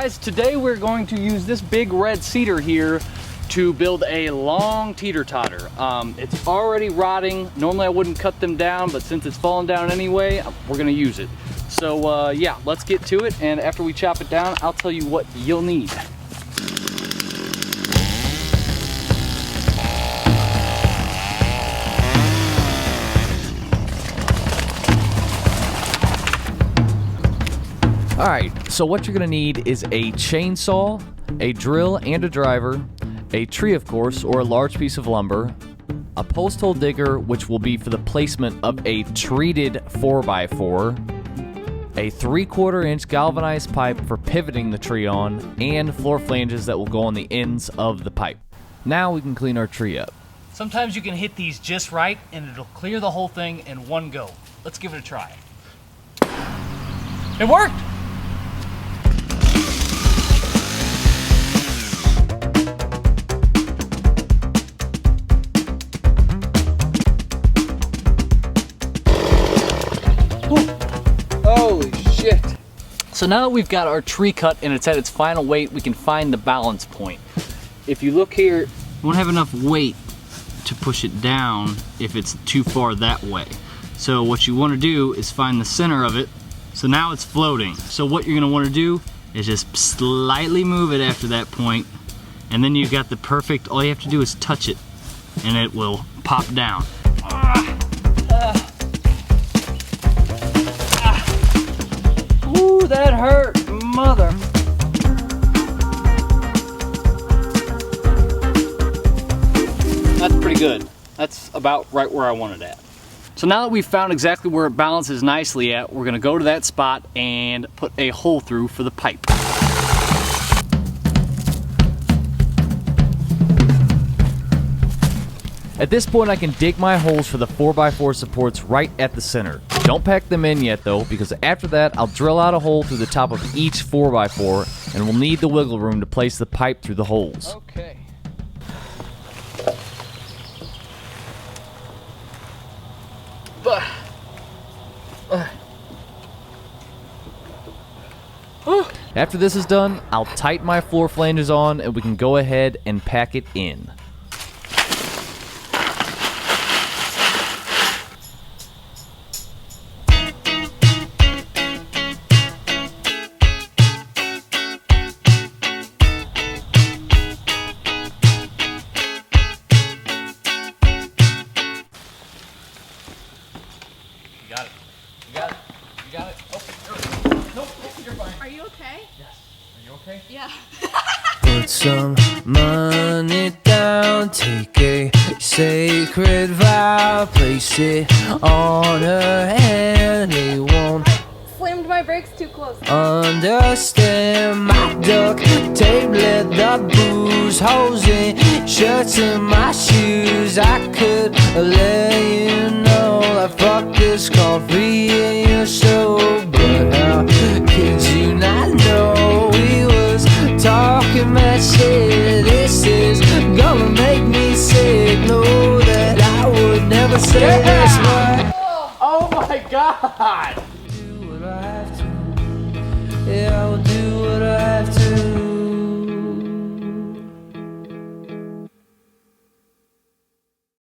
guys, today we're going to use this big red cedar here to build a long teeter totter. It's already rotting. Normally I wouldn't cut them down, but since it's fallen down anyway, we're gonna use it. So yeah, let's get to it, and after we chop it down, I'll tell you what you'll need. Alright, so what you're gonna need is a chainsaw, a drill and a driver, a tree of course, or a large piece of lumber, a post hole digger, which will be for the placement of a treated 4x4, a 3/4 inch galvanized pipe for pivoting the tree on, and floor flanges that will go on the ends of the pipe. Now we can clean our tree up. Sometimes you can hit these just right and it'll clear the whole thing in one go. Let's give it a try. It worked! Holy shit. So now that we've got our tree cut and it's at its final weight, we can find the balance point. If you look here, you won't have enough weight to push it down if it's too far that way. So what you want to do is find the center of it. So now it's floating. So what you're going to want to do is just slightly move it after that point, and then you've got the perfect, all you have to do is touch it and it will pop down. Ooh, that hurt, mother. That's pretty good. That's about right where I want it at. So now that we've found exactly where it balances nicely at, we're gonna go to that spot and put a hole through for the pipe. At this point I can dig my holes for the 4x4 supports right at the center. Don't pack them in yet though, because after that I'll drill out a hole through the top of each 4x4 and we'll need the wiggle room to place the pipe through the holes. Okay. After this is done, I'll tighten my floor flanges on and we can go ahead and pack it in. You got it. You got it. You got it. Oh, nope, you're fine. Are you okay? Yes. Are you okay? Yeah. Put some money down, take a sacred vow, place it on her hand, it won't Slammed my brakes too close. understand my duct tape, let the booze hose in, shirts in my shoes, I could let you know I fucked this coffee in your soul, but how could you not know we was talking that shit? This is gonna make me sick, know that I would never say this word. Oh my god! Yeah,